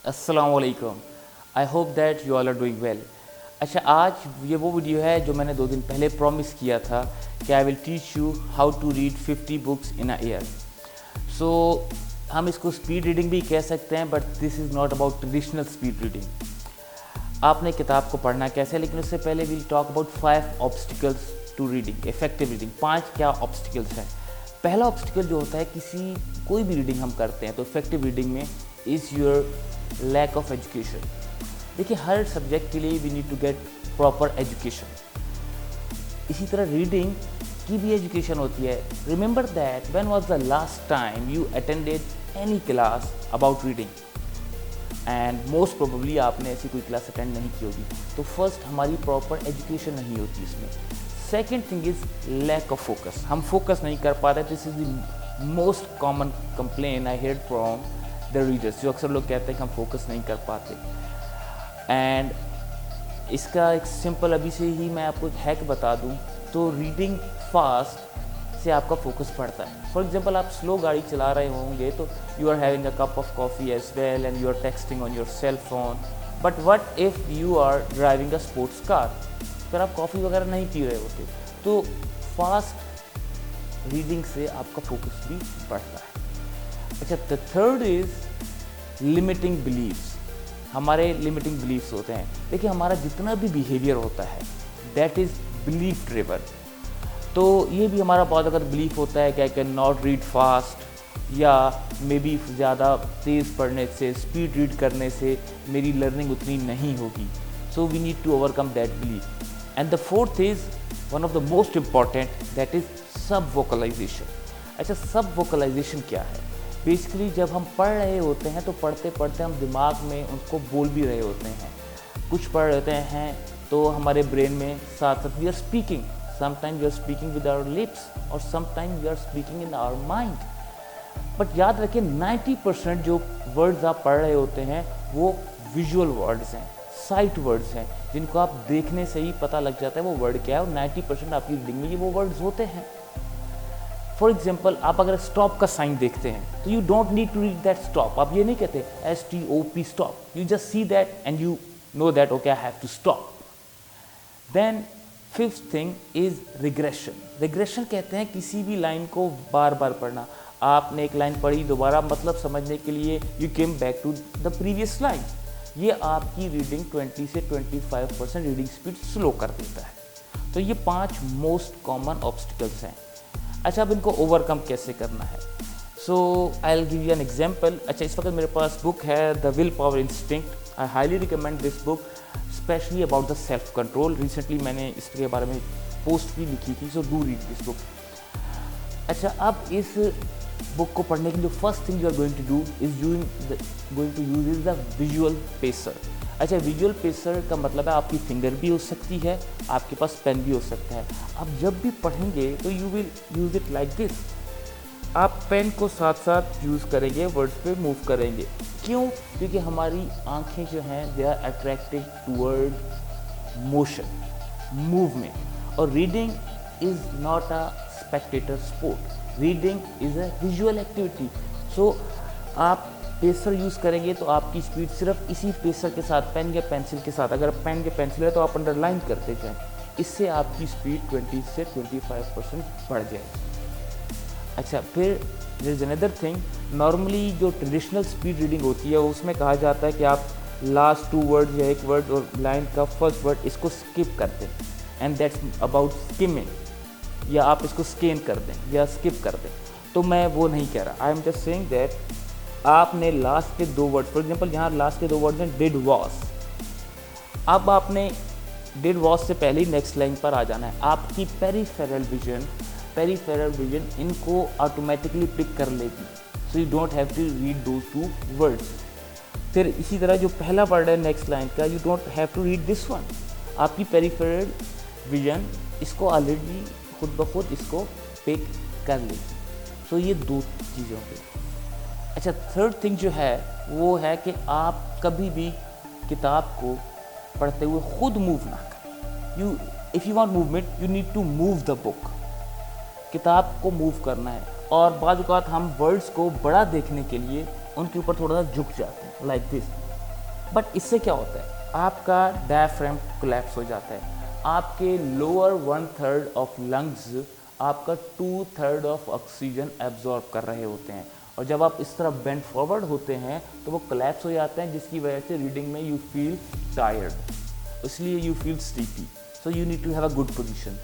अस्सलाम वालेकुम। I hope that you all are doing well. अच्छा, आज ये वो वीडियो है जो मैंने 2 दिन पहले प्रॉमिस किया था कि I will teach you how to read 50 books in a year. So हम इसको स्पीड रीडिंग भी कह सकते हैं, but this is not about traditional speed reading. आपने किताब को पढ़ना कैसे है, लेकिन उससे पहले we'll talk about 5 obstacles to reading, effective reading. 5 क्या ऑब्स्टिकल्स हैं। पहला ऑब्स्टिकल जो होता है कोई भी रीडिंग हम करते हैं तो इफेक्टिव रीडिंग में is your lack of education. देखिए, हर सब्जेक्ट के लिए we need to get proper education. इसी तरह रीडिंग की भी एजुकेशन होती है। Remember that when was the last time you attended any class about reading, and most probably आपने ऐसी कोई क्लास अटेंड नहीं की होगी। तो फर्स्ट, हमारी प्रॉपर एजुकेशन नहीं होती इसमें। Second thing is lack of focus. हम फोकस नहीं कर पाते। This is the most common complain I heard from the readers, जो अक्सर लोग कहते हैं कि हम फोकस नहीं कर पाते। एंड इसका एक सिंपल अभी से ही मैं आपको एक हैक बता दूं तो रीडिंग फास्ट से आपका फोकस बढ़ता है। फॉर एग्जांपल, आप स्लो गाड़ी चला रहे होंगे तो you are having a cup of coffee as well and you are texting on your cell phone. But what if you are driving a sports car, फिर आप कॉफ़ी वगैरह नहीं पी रहे होते। तो फास्ट रीडिंग से आपका फोकस भी बढ़ता है। अच्छा, the third is limiting beliefs. हमारे लिमिटिंग बिलीव्स होते हैं। देखिए, हमारा जितना भी बिहेवियर होता है दैट इज़ बिलीफ ड्रिवन। तो ये भी हमारा बहुत अगर बिलीफ होता है कि I can not read fast, या मे बी ज़्यादा तेज़ पढ़ने से, स्पीड रीड करने से मेरी लर्निंग उतनी नहीं होगी। So we need to overcome that belief. And the fourth is one of the most important, that is subvocalization. अच्छा, सब वोकलाइजेशन क्या है? बेसिकली जब हम पढ़ रहे होते हैं तो पढ़ते पढ़ते हम दिमाग में उनको बोल भी रहे होते हैं। कुछ पढ़ रहे हैं तो हमारे ब्रेन में साथ साथ we are speaking. Sometime we are speaking with our lips और sometime we are speaking in our mind. But याद रखिए, 90% जो वर्ड्स आप पढ़ रहे होते हैं वो विजुअल वर्ड्स हैं, साइट वर्ड्स हैं, जिनको आप देखने से ही पता लग जाता है वो वर्ड क्या है। और 90% आपकी रीडिंग में ये वो वर्ड्स होते हैं। फॉर एग्जाम्पल, आप अगर स्टॉप का साइन देखते हैं तो you don't need to read that stop. आप ये नहीं कहते STOP stop, you just see that and you know that okay I have to stop. Then fifth thing is regression. Regression कहते हैं किसी भी लाइन को बार बार पढ़ना। आपने एक लाइन पढ़ी, दोबारा मतलब समझने के लिए you came back to the previous line. ये आपकी रीडिंग 20 से 25% रीडिंग स्पीड स्लो कर देता है। तो ये 5 मोस्ट कॉमन ऑब्स्टिकल्स हैं। अच्छा, अब इनको ओवरकम कैसे करना है? So I will give you an example. अच्छा, इस वक्त मेरे पास बुक है the willpower instinct. I highly recommend this book, specially about the self control. Recently मैंने इसके बारे में पोस्ट भी लिखी थी, so do read this book. अच्छा, अब इस बुक को पढ़ने के लिए first thing you are going to do is going to use is the visual pacer. अच्छा, विजुअल पेसर का मतलब है आपकी फिंगर भी हो सकती है, आपके पास पेन भी हो सकता है। आप जब भी पढ़ेंगे तो you will use it like this. आप पेन को साथ साथ यूज़ करेंगे, वर्ड्स पे मूव करेंगे। क्यों? क्योंकि हमारी आंखें जो हैं they are attracted toward motion, movement. और reading is not a spectator sport, reading is a visual activity. So आप पेसर यूज़ करेंगे तो आपकी स्पीड सिर्फ इसी पेसर के साथ, पेन या पेंसिल के साथ, अगर पेन या पेंसिल है तो आप अंडरलाइन करते जाएं। इससे आपकी स्पीड 20 से 25% बढ़ जाएगी। अच्छा, फिर there is another thing. Normally जो ट्रेडिशनल स्पीड रीडिंग होती है उसमें कहा जाता है कि आप लास्ट 2 वर्ड या एक वर्ड और लाइन का फर्स्ट वर्ड इसको स्किप कर दें, एंड दैट्स अबाउट स्किमिंग, या आप इसको स्कैन कर दें या स्किप कर दें। तो मैं वो नहीं कह रहा। I am just saying that आपने लास्ट के 2 वर्ड, फॉर एग्जाम्पल यहाँ लास्ट के 2 वर्ड हैं डिड वॉस। अब आपने डिड वॉस से पहले ही नेक्स्ट लाइन पर आ जाना है। आपकी पेरिफेरल विजन इनको ऑटोमेटिकली पिक कर लेगी। So you don't have to read those 2 words. फिर इसी तरह जो पहला वर्ड है नेक्स्ट लाइन का, you don't have to read this one. आपकी पेरिफेरल विजन इसको ऑलरेडी खुद ब खुद इसको पिक कर लेगी। सो ये 2 चीज़ें होंगी। अच्छा, थर्ड थिंग जो है वो है कि आप कभी भी किताब को पढ़ते हुए खुद मूव ना करें। If you want movement you need to move the book. किताब को मूव करना है। और बाद औक़ात हम वर्ड्स को बड़ा देखने के लिए उनके ऊपर थोड़ा सा झुक जाते हैं, लाइक दिस। बट इससे क्या होता है, आपका डायफ्राम कोलैप्स हो जाता है, आपके लोअर 1/3 ऑफ लंग्स आपका 2/3 ऑफ ऑक्सीजन एब्जॉर्ब कर रहे होते हैं, और जब आप इस तरफ बेंड फॉरवर्ड होते हैं तो वो कोलैप्स हो जाते हैं, जिसकी वजह से रीडिंग में यू फील टायर्ड, इसलिए you feel sleepy. So you need to have a good position.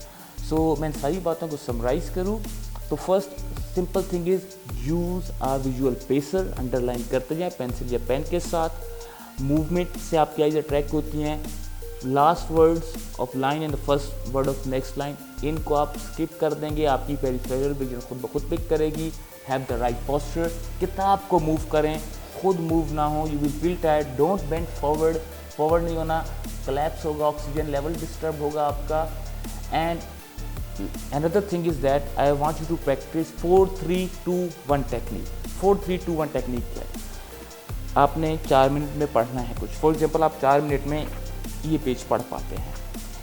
So मैं सारी बातों को समराइज़ करूँ तो first simple thing is use a visual pacer, underline करते जाएं पेंसिल या पेन के साथ। मूवमेंट से आपकी आइज अट्रैक्ट होती हैं। Last words of line and the first word of next line, इनको आप स्किप कर देंगे, आपकी पेरिफेरल विजन खुद ब खुद पिक करेगी। हैव द राइट पोस्चर, किताब को मूव करें, खुद मूव ना हो, you will feel tired. Don't bend forward, forward नहीं होना, कोलैप्स होगा, ऑक्सीजन लेवल डिस्टर्ब होगा आपका। And another thing is that I want you to practice 4-3-2-1 technique। 4-3-2-1 technique क्या है, आपने 4 मिनट में पढ़ना है कुछ। फॉर एग्जांपल आप 4 मिनट में ये पेज पढ़ पाते हैं,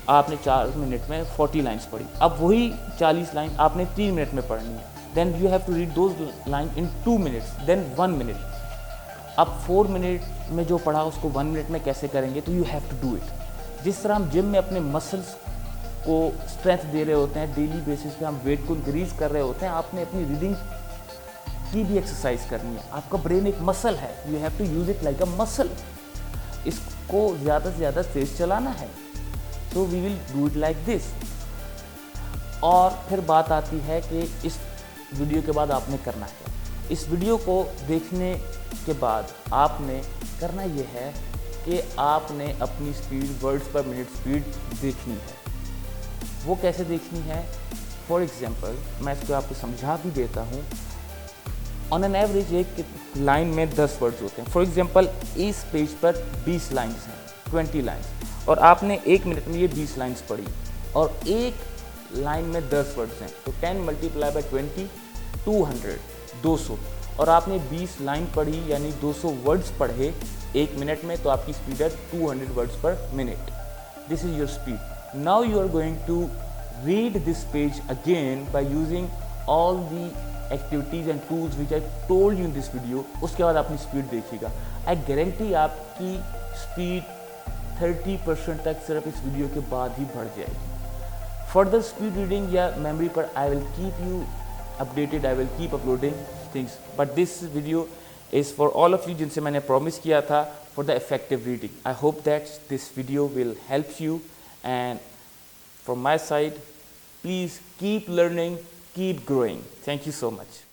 आपने 4 मिनट में 40 लाइन्स पढ़ी, अब वही 40 लाइन आपने 3 मिनट में पढ़नी है। Then you have to read those line in 2 minutes, then 1 minute. अब 4 मिनट में जो पढ़ा उसको 1 मिनट में कैसे करेंगे, तो you have to do it. जिस तरह हम जिम में अपने मसल्स को स्ट्रेंथ दे रहे होते हैं, डेली बेसिस पे हम वेट को इंक्रीज कर रहे होते हैं, आपने अपनी रीडिंग की भी एक्सरसाइज करनी है। आपका ब्रेन एक मसल है, you have to use it like a muscle. इसको ज़्यादा से ज़्यादा तेज चलाना है, so we will do it like this. और फिर बात आती है कि इस वीडियो के बाद आपने करना है। इस वीडियो को देखने के बाद आपने करना यह है कि आपने अपनी स्पीड, वर्ड्स पर मिनट स्पीड देखनी है। वो कैसे देखनी है, फॉर एग्जाम्पल मैं इसको आपको समझा भी देता हूँ। ऑन एन एवरेज एक लाइन में 10 वर्ड्स होते हैं। फॉर एग्जाम्पल इस पेज पर 20 लाइन्स हैं, 20 लाइन्स, और आपने 1 मिनट में ये 20 लाइन्स पढ़ी, और एक लाइन में 10 वर्ड्स हैं, तो 10 × 20 200, 200, और आपने 20 लाइन पढ़ी यानी 200 वर्ड्स पढ़े 1 मिनट में, तो आपकी स्पीड है 200 वर्ड्स पर minute. This is your speed. Now you are going to read this page again by using all the activities and tools which I told you in this video। उसके बाद अपनी speed देखिएगा, I guarantee आपकी speed 30% तक सिर्फ इस video के बाद ही बढ़ जाएगी। फर्दर स्पीड रीडिंग या मेमोरी पर I will keep you updated, I will keep uploading things, but this video is for all of you जिनसे मैंने प्रॉमिस किया था for the effective reading। I hope that this video will help you, and from my side, please keep learning, keep growing. Thank you so much.